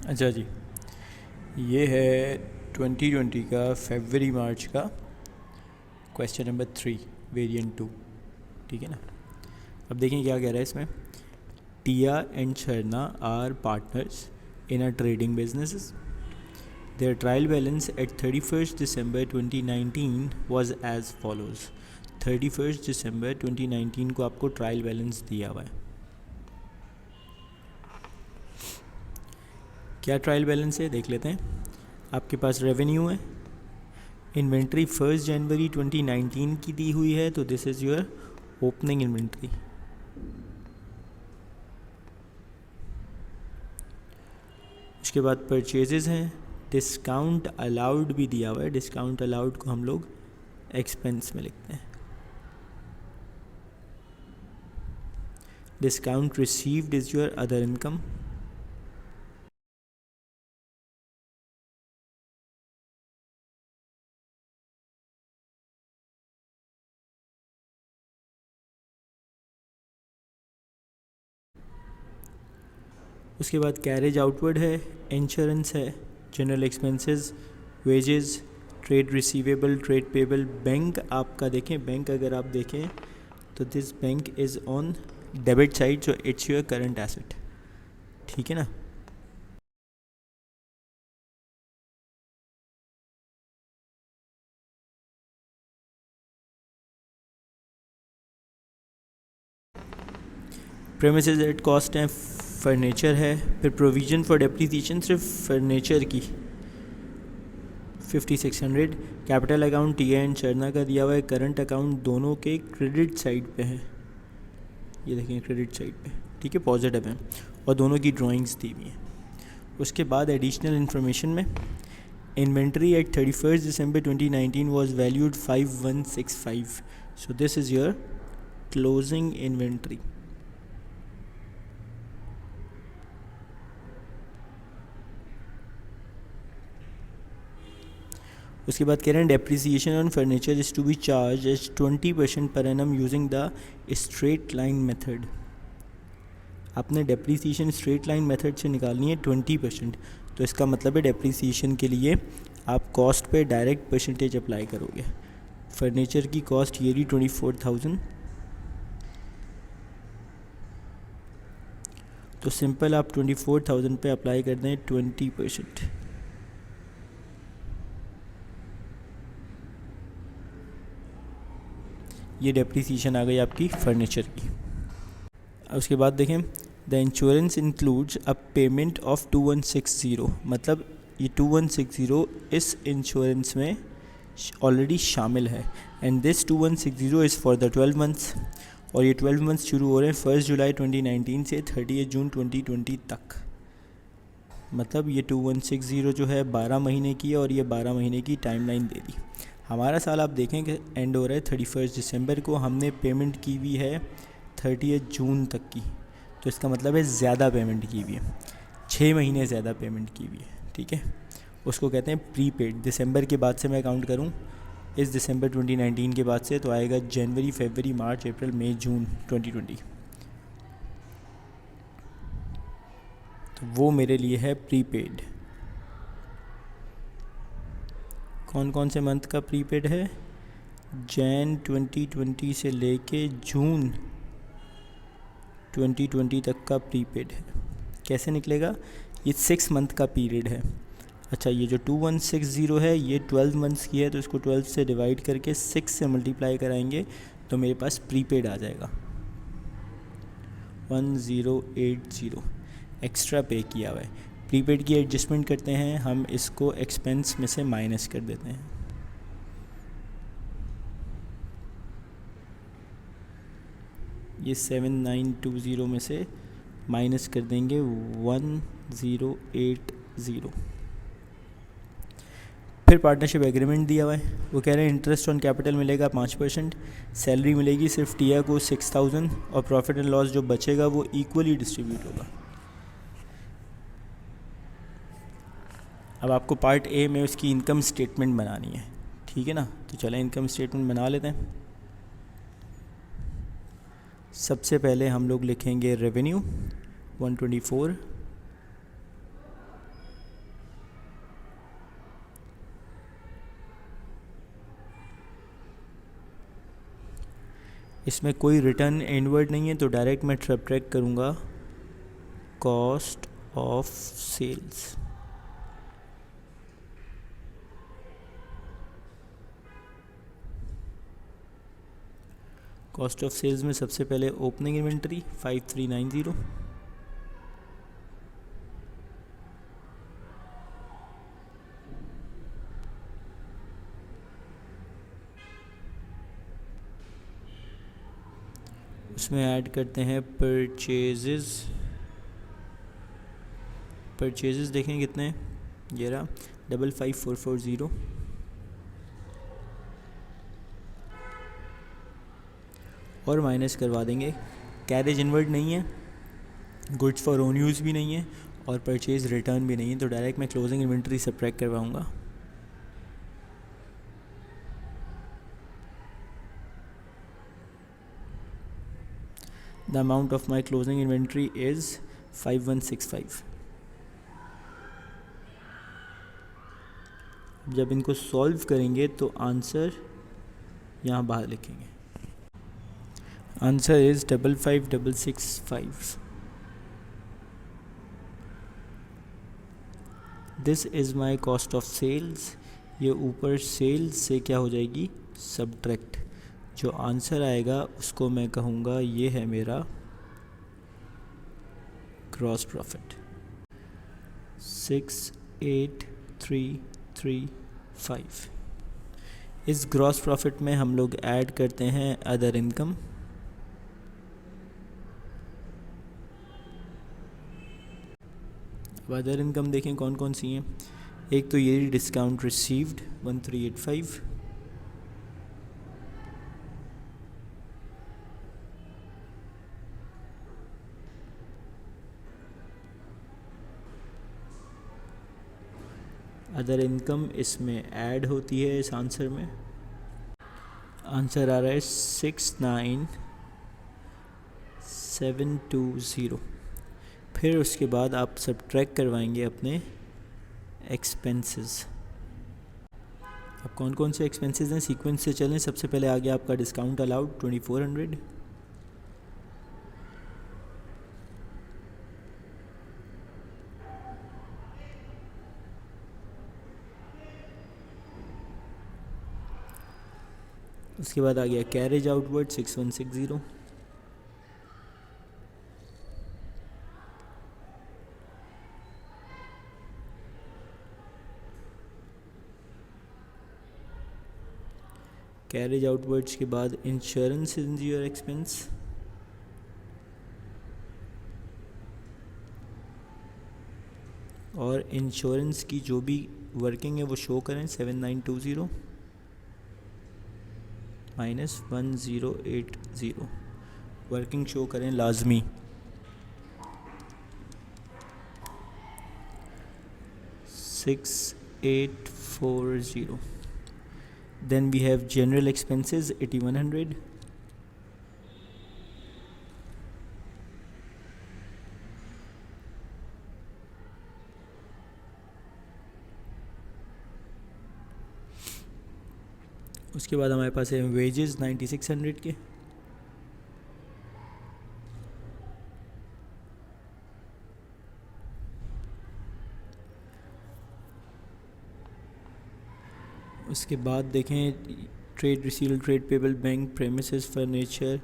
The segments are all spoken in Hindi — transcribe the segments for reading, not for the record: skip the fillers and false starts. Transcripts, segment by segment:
अच्छा जी, ये है 2020 का फरवरी मार्च का क्वेश्चन नंबर 3 वेरिएंट 2। ठीक है ना। अब देखें क्या कह रहा है इसमें। Tia and Sharna are partners in a trading business. Their trial balance at 31st December 2019 was as follows। 31st December 2019 को आपको ट्रायल बैलेंस दिया हुआ है। क्या ट्रायल बैलेंस है देख लेते हैं। आपके पास रेवेन्यू है, इन्वेंट्री 1 जनवरी 2019 की दी हुई है, तो this is your opening inventory. उसके बाद परचेजेस हैं, डिस्काउंट अलाउड भी दिया हुआ है। डिस्काउंट अलाउड को हम लोग एक्सपेंस में लिखते हैं। Discount received is your other income. उसके बाद कैरेज आउटवर्ड है, इंश्योरेंस है, general expenses, wages, trade receivable, trade payable. Bank आपका देखें, बैंक अगर आप देखें तो this bank is on debit side, so it's your current asset. ठीक है ना। प्रेमिसेस एट कॉस्ट है, फर्नीचर है। फिर प्रोविज़न फॉर डेप्रिसिएशन सिर्फ फर्नीचर की 5600। कैपिटल अकाउंट टिया एंड शर्ना का दिया हुआ है। करंट अकाउंट दोनों के क्रेडिट साइड पे है, ये देखें क्रेडिट साइड पे। ठीक है, पॉजिटिव है, और दोनों की ड्राइंग्स दी हुई हैं। उसके बाद एडिशनल इन्फॉर्मेशन में inventory at 31st December 2019 was valued 5165, so this is your closing inventory. उसके बाद कह रहे हैं depreciation on furniture is to be charged as 20% per annum using the straight line method. आपने डेप्रिसिएशन स्ट्रेट लाइन मेथड से निकालनी है 20%, तो इसका मतलब है डेप्रिसिएशन के लिए आप कॉस्ट पे डायरेक्ट परसेंटेज अप्लाई करोगे। फर्नीचर की कॉस्ट ईयरली 24,000, तो सिंपल आप 24,000 पे अप्लाई कर दें 20%। ये डेप्रिसिएशन आ गई आपकी फर्नीचर की। उसके बाद देखें, the insurance includes a payment of 2160, मतलब ये 2160 इस इंश्योरेंस में ऑलरेडी शामिल है। And this 2160 is for the 12 months, और ये 12 मंथ्स शुरू हो रहे हैं 1 जुलाई 2019 से 30 जून 2020 तक। मतलब ये 2160 जो है 12 महीने की है, और ये 12 महीने की टाइमलाइन दे दी। हमारा साल आप देखें कि एंड हो रहा है 31 दिसंबर को, हमने पेमेंट की हुई है 30 जून तक की, तो इसका मतलब है ज़्यादा पेमेंट की हुई है, 6 महीने ज़्यादा पेमेंट की हुई है। ठीक है, उसको कहते हैं प्रीपेड। दिसंबर के बाद से मैं काउंट करूं, इस दिसंबर 2019 के बाद से, तो आएगा जनवरी, फरवरी, मार्च, अप्रैल, मई, जून 2020, तो वो मेरे लिए है प्रीपेड। कौन कौन से मंथ का प्रीपेड है? जैन 2020 से लेके जून 2020 तक का प्रीपेड है। कैसे निकलेगा? ये 6 मंथ का पीरियड है। अच्छा, ये जो 2160 है ये 12 मंथ्स की है, तो इसको 12 से डिवाइड करके 6 से मल्टीप्लाई कराएंगे तो मेरे पास प्रीपेड आ जाएगा 1080। एक्स्ट्रा पे किया हुआ है। प्रीपेड की एडजस्टमेंट करते हैं हम, इसको एक्सपेंस में से माइनस कर देते हैं। ये 7920 में से माइनस कर देंगे 1080। फिर पार्टनरशिप एग्रीमेंट दिया हुआ है, वो कह रहे हैं इंटरेस्ट ऑन कैपिटल मिलेगा 5%, सैलरी मिलेगी सिर्फ टिया को 6000, और प्रॉफिट एंड लॉस जो बचेगा वो इक्वली डिस्ट्रीब्यूट होगा। अब आपको पार्ट ए में उसकी इनकम स्टेटमेंट बनानी है। ठीक है ना, तो चलें इनकम स्टेटमेंट बना लेते हैं। सबसे पहले हम लोग लिखेंगे रेवेन्यू 124, इसमें कोई रिटर्न इनवर्ड नहीं है, तो डायरेक्ट मैं सब्ट्रैक्ट करूँगा cost of sales. Cost of sales में सबसे पहले ओपनिंग इन्वेंटरी 5390, उसमें ऐड करते हैं परचेजेस देखें कितने हैं, ये रहा 55440। और माइनस करवा देंगे, कैरेज इनवर्ड नहीं है, गुड्स फॉर ओन यूज़ भी नहीं है, और परचेज रिटर्न भी नहीं है, तो डायरेक्ट मैं क्लोजिंग इन्वेंटरी सब्ट्रैक्ट करवाऊँगा। The amount of my closing inventory is 5165। जब इनको सॉल्व करेंगे तो आंसर यहाँ बाहर लिखेंगे, answer is 55665। This is my cost of sales. ये ऊपर सेल्स से क्या हो जाएगी, सब्ट्रैक्ट। जो आंसर आएगा उसको मैं कहूँगा ये है मेरा ग्रॉस प्रॉफिट 68335। इस ग्रॉस प्रॉफिट में हम लोग ऐड करते हैं अदर इनकम। अब अदर इनकम देखें कौन कौन सी हैं। एक तो ये डिस्काउंट रिसीव्ड 1385, अदर इनकम इसमें ऐड होती है इस आंसर में। आंसर आ रहा है 69720। फिर उसके बाद आप सब्ट्रैक्ट करवाएंगे अपने एक्सपेंसेस। अब कौन कौन से एक्सपेंसेस हैं, सीक्वेंस से चलें। सबसे पहले आ गया आपका डिस्काउंट अलाउड 2400, उसके बाद आ गया कैरेज आउटवर्ड 6160, कैरेज आउटवर्ड्स के बाद इंश्योरेंस इन योर एक्सपेंस, और इंश्योरेंस की जो भी वर्किंग है वो शो करें 7920 माइनस 1080, वर्किंग शो करें लाजमी। Six 840। Then we have general expenses 8100, उसके बाद हमारे पास है वेजेस 9600 के, उसके बाद देखें trade receivable, trade payable, bank premises, furniture,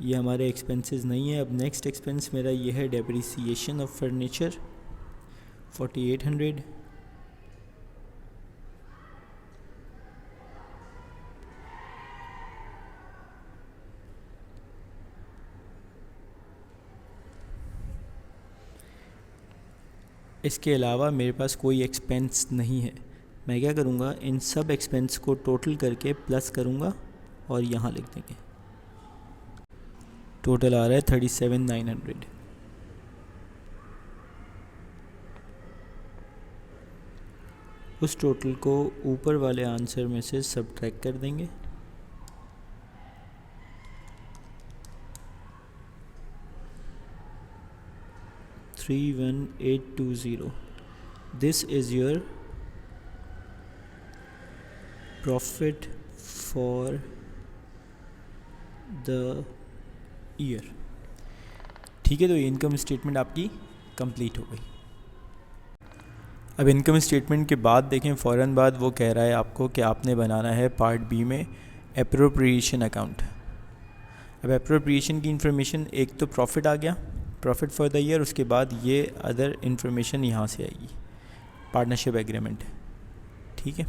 ये हमारे एक्सपेंसेस नहीं है। अब नेक्स्ट एक्सपेंस मेरा ये है डेप्रिसिएशन ऑफ फर्नीचर 4800, इसके अलावा मेरे पास कोई एक्सपेंस नहीं है। मैं क्या करूँगा, इन सब एक्सपेंस को टोटल करके प्लस करूँगा और यहाँ लिख देंगे। टोटल आ रहा है 37,900। उस टोटल को ऊपर वाले आंसर में से सब्ट्रैक्ट कर देंगे। $31,820। This is your profit for the year. ठीक है, तो ये इनकम स्टेटमेंट आपकी कंप्लीट हो गई। अब इनकम स्टेटमेंट के बाद देखें, फ़ौरन बाद वो कह रहा है आपको कि आपने बनाना है पार्ट बी में एप्रोप्रिएशन अकाउंट। अब एप्रोप्रिएशन की इंफॉर्मेशन, एक तो प्रॉफिट आ गया, प्रॉफिट फॉर द ईयर, उसके बाद ये अदर इंफॉर्मेशन यहाँ से आएगी, पार्टनरशिप एग्रीमेंट। ठीक है,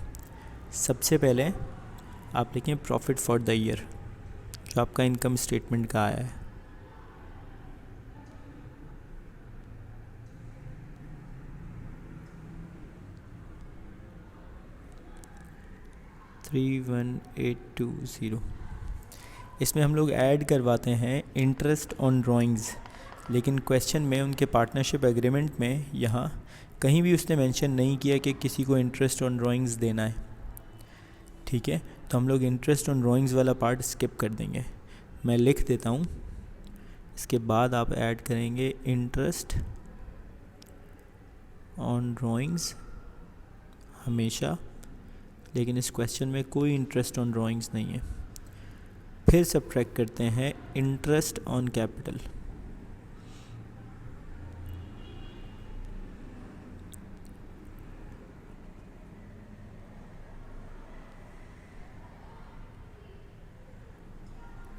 सबसे पहले आप लिखें प्रॉफिट फॉर द ईयर, जो आपका इनकम स्टेटमेंट का आया है। $31,820। इसमें हम लोग ऐड करवाते हैं इंटरेस्ट ऑन ड्राइंग्स, लेकिन क्वेश्चन में उनके पार्टनरशिप एग्रीमेंट में यहाँ कहीं भी उसने मेंशन नहीं किया कि किसी को इंटरेस्ट ऑन ड्राइंग्स देना है। ठीक है, तो हम लोग इंटरेस्ट ऑन ड्राइंग्स वाला पार्ट स्किप कर देंगे। मैं लिख देता हूँ, इसके बाद आप ऐड करेंगे इंटरेस्ट ऑन ड्राइंग्स हमेशा, लेकिन इस क्वेश्चन में कोई इंटरेस्ट ऑन ड्राइंग्स नहीं है। फिर सब्ट्रैक्ट करते हैं इंटरेस्ट ऑन कैपिटल।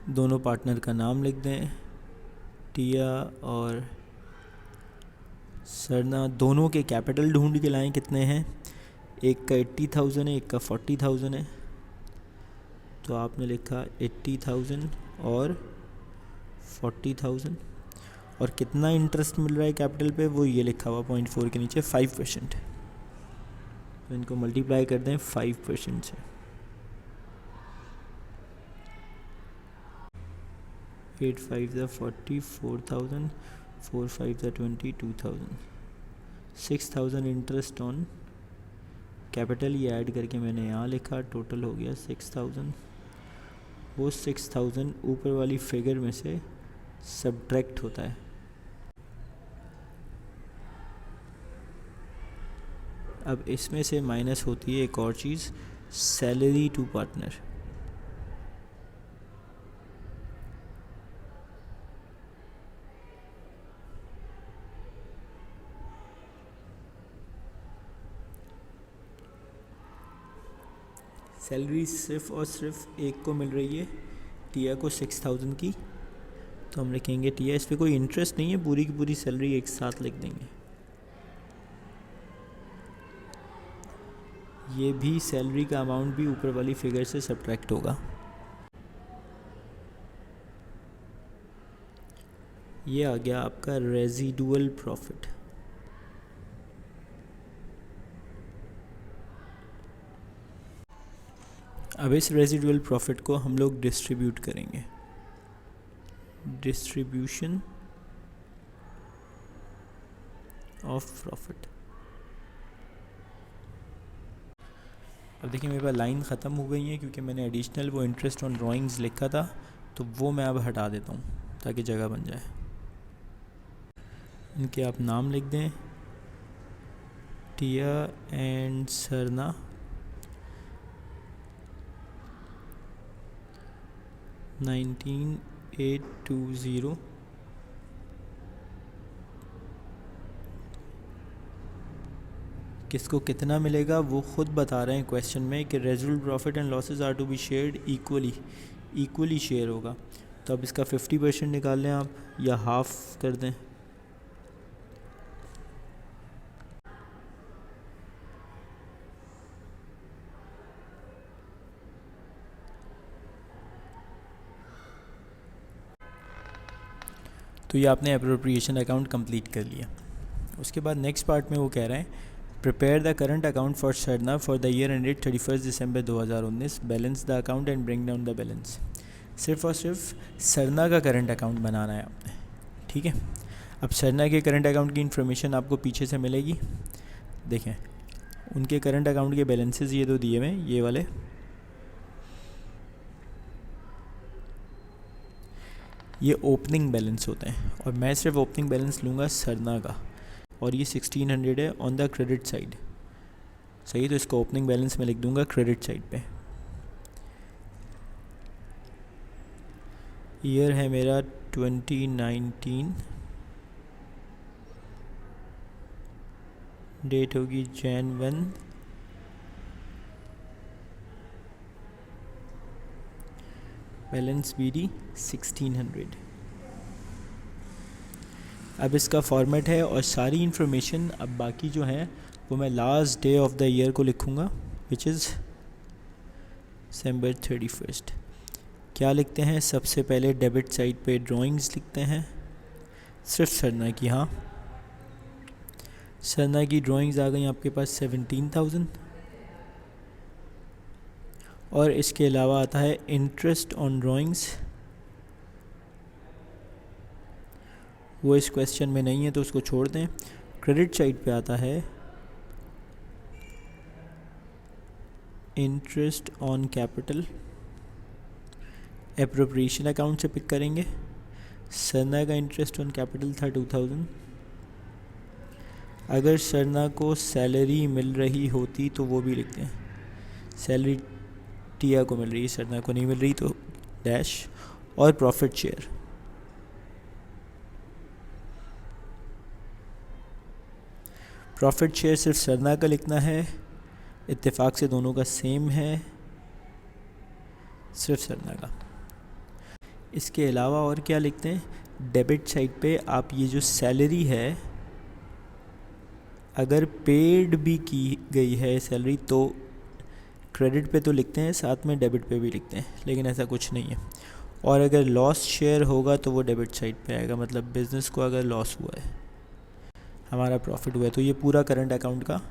दोनों पार्टनर का नाम लिख दें, टिया और सरना। दोनों के कैपिटल ढूंढ के लाएं, कितने हैं, एक का 80,000 है, एक का 40,000 है। तो आपने लिखा 80,000 और 40,000, और कितना इंटरेस्ट मिल रहा है कैपिटल पे, वो ये लिखा हुआ 0.4 के नीचे 5%। तो इनको मल्टीप्लाई कर दें 5% से। 8 5 ज़ा 40, 4,000, 4 5 ज़ा 20, 2,000, 6,000 इंटरेस्ट ऑन कैपिटल। ये ऐड करके मैंने यहाँ लिखा, टोटल हो गया 6,000। वो 6,000 ऊपर वाली फिगर में से सब्ट्रैक्ट होता है। अब इसमें से माइनस होती है एक और चीज़, सैलरी टू पार्टनर। सैलरी सिर्फ और सिर्फ एक को मिल रही है, टिया को 6,000 की। तो हम लिखेंगे टिया, इस पर कोई इंटरेस्ट नहीं है, पूरी की पूरी सैलरी एक साथ लिख देंगे। ये भी सैलरी का अमाउंट भी ऊपर वाली फिगर से सब्ट्रैक्ट होगा। ये आ गया आपका रेजिडुअल प्रॉफिट। अब इस रेजिडुअल प्रॉफिट को हम लोग डिस्ट्रीब्यूट करेंगे, डिस्ट्रीब्यूशन ऑफ प्रॉफिट। अब देखिए मेरे पास लाइन ख़त्म हो गई है, क्योंकि मैंने एडिशनल वो इंटरेस्ट ऑन ड्राइंग्स लिखा था, तो वो मैं अब हटा देता हूँ ताकि जगह बन जाए। इनके आप नाम लिख दें, टिया एंड सरना। $19,820। किसको कितना मिलेगा वो खुद बता रहे हैं क्वेश्चन में कि residual profit and losses are to be shared equally share होगा। तो अब इसका 50% निकाल लें आप, या हाफ कर दें। तो ये आपने अप्रोप्रिएशन अकाउंट कंप्लीट कर लिया। उसके बाद नेक्स्ट पार्ट में वो कह रहे हैं prepare the current account for Sarna for the year ended 31 December 2019, balance the account and bring down the balance. सिर्फ और सिर्फ सरना का करंट अकाउंट बनाना है आपने। ठीक है, अब सरना के करंट अकाउंट की इन्फॉर्मेशन आपको पीछे से मिलेगी। देखें उनके करंट अकाउंट के बैलेंसेस ये दो दिए हुए हैं, ये वाले। ये ओपनिंग बैलेंस होते हैं, और मैं सिर्फ ओपनिंग बैलेंस लूँगा सरना का, और ये 1600 है ऑन द क्रेडिट साइड। सही, तो इसको ओपनिंग बैलेंस में लिख दूँगा क्रेडिट साइड पे। ईयर है मेरा 2019, डेट होगी Jan 1, बैलेंस BD 1600। अब इसका फॉर्मेट है और सारी इन्फॉर्मेशन अब बाकी जो है वो मैं last day of the year को लिखूँगा, विच इज़ December 31। क्या लिखते हैं? सबसे पहले डेबिट साइड पे ड्राइंग्स लिखते हैं, सिर्फ सरना की। हाँ, सरना की ड्राइंग्स आ गई आपके पास 17,000। और इसके अलावा आता है इंटरेस्ट ऑन ड्राइंग्स, वो इस क्वेश्चन में नहीं है तो उसको छोड़ दें। क्रेडिट साइड पे आता है interest on capital, appropriation account से पिक करेंगे। सरना का इंटरेस्ट ऑन कैपिटल था 2000। अगर सरना को सैलरी मिल रही होती तो वो भी लिखते हैं, सैलरी टिया को मिल रही है, सरना को नहीं मिल रही तो डैश। और प्रॉफिट शेयर, प्रॉफिट शेयर सिर्फ सरना का लिखना है, इत्तेफाक से दोनों का सेम है, सिर्फ सरना का। इसके अलावा और क्या लिखते हैं? डेबिट साइड पे आप ये जो सैलरी है, अगर पेड भी की गई है सैलरी तो क्रेडिट पे तो लिखते हैं, साथ में डेबिट पे भी लिखते हैं, लेकिन ऐसा कुछ नहीं है। और अगर लॉस शेयर होगा तो वो डेबिट साइड पे आएगा, मतलब बिज़नेस को अगर लॉस हुआ है, हमारा प्रॉफिट हुआ है। तो ये पूरा करंट अकाउंट का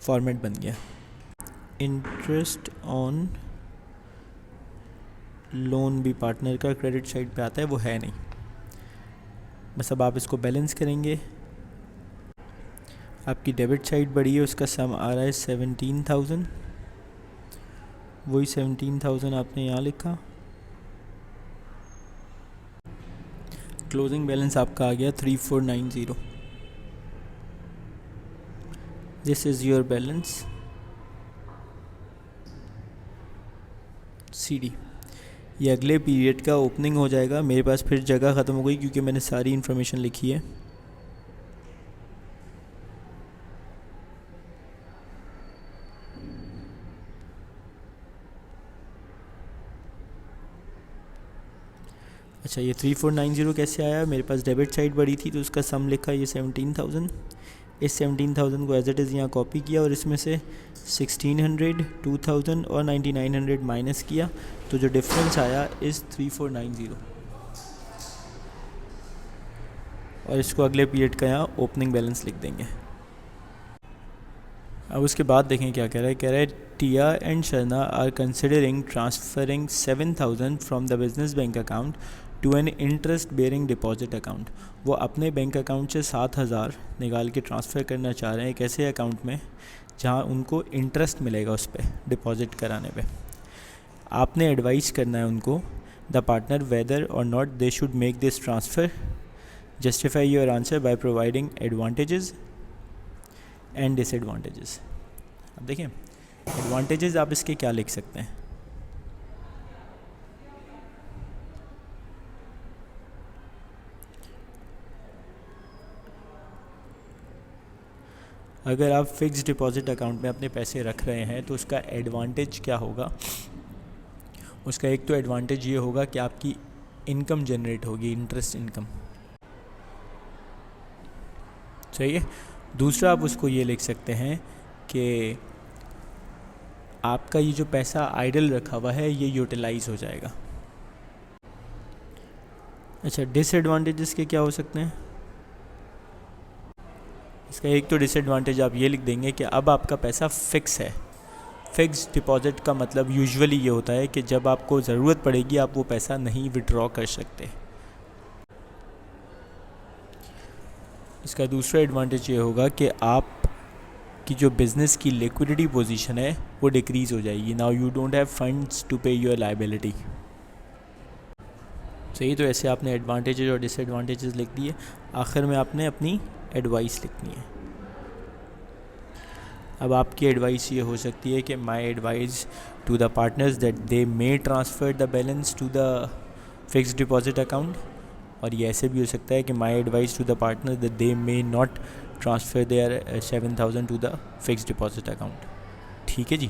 फॉर्मेट बन गया। इंटरेस्ट ऑन लोन भी पार्टनर का क्रेडिट साइड पे आता है, वो है नहीं, बस अब आप इसको बैलेंस करेंगे। आपकी डेबिट साइड बढ़ी है, उसका सम आ रहा है 17,000, वही 17,000 आपने यहाँ लिखा। क्लोजिंग बैलेंस आपका आ गया 3490। This is your balance CD। ये अगले पीरियड का ओपनिंग हो जाएगा। मेरे पास फिर जगह ख़त्म हो गई क्योंकि मैंने सारी इन्फॉर्मेशन लिखी है। अच्छा, ये 3490 कैसे आया? मेरे पास डेबिट साइड बढ़ी थी तो उसका सम लिखा ये 17,000। इस 17,000 को एज इट इज़ यहाँ कॉपी किया और इसमें से 1600, 2000 और 9900 माइनस किया, तो जो डिफरेंस आया इस 3490। और इसको अगले पीरियड का यहाँ ओपनिंग बैलेंस लिख देंगे। अब उसके बाद देखें क्या कह रहा है। कह रहा है Tia and Sharna are considering transferring 7,000 from the business bank account to an interest bearing deposit account. वो अपने बैंक अकाउंट से 7,000 निकाल के ट्रांसफ़र करना चाह रहे हैं एक ऐसे अकाउंट में जहां उनको इंटरेस्ट मिलेगा उस पर डिपॉजिट कराने पे। आपने एडवाइस करना है उनको, द पार्टनर, वेदर और not they should make this transfer. Justify your answer by providing advantages and disadvantages. अब देखें एडवांटेजेस आप इसके क्या लिख सकते हैं। अगर आप फिक्स डिपॉजिट अकाउंट में अपने पैसे रख रहे हैं तो उसका एडवांटेज क्या होगा? उसका एक तो एडवांटेज ये होगा कि आपकी इनकम जनरेट होगी, इंटरेस्ट इनकम, सही है। दूसरा आप उसको ये लिख सकते हैं कि आपका ये जो पैसा आइडल रखा हुआ है ये यूटिलाइज हो जाएगा। अच्छा, डिसएडवांटेजेस के क्या हो सकते हैं? इसका एक तो डिसएडवांटेज आप ये लिख देंगे कि अब आपका पैसा फिक्स है। फिक्स डिपॉजिट का मतलब यूजुअली ये होता है कि जब आपको ज़रूरत पड़ेगी आप वो पैसा नहीं विड्रॉ कर सकते। इसका दूसरा एडवांटेज ये होगा कि आप की जो बिज़नेस की लिक्विडिटी पोजीशन है वो डिक्रीज़ हो जाएगी। Now you don't have funds to pay your liability. सही, तो ऐसे आपने एडवांटेजेस और डिसएडवांटेजेस लिख दिए। आखिर में आपने अपनी एडवाइस लिखनी है। अब आपकी एडवाइस ये हो सकती है कि my advice to the partners that they may transfer the balance to the fixed deposit account, और ये ऐसे भी हो सकता है कि my advice to the partner that they may not transfer their 7,000 to the fixed deposit account. ठीक है जी।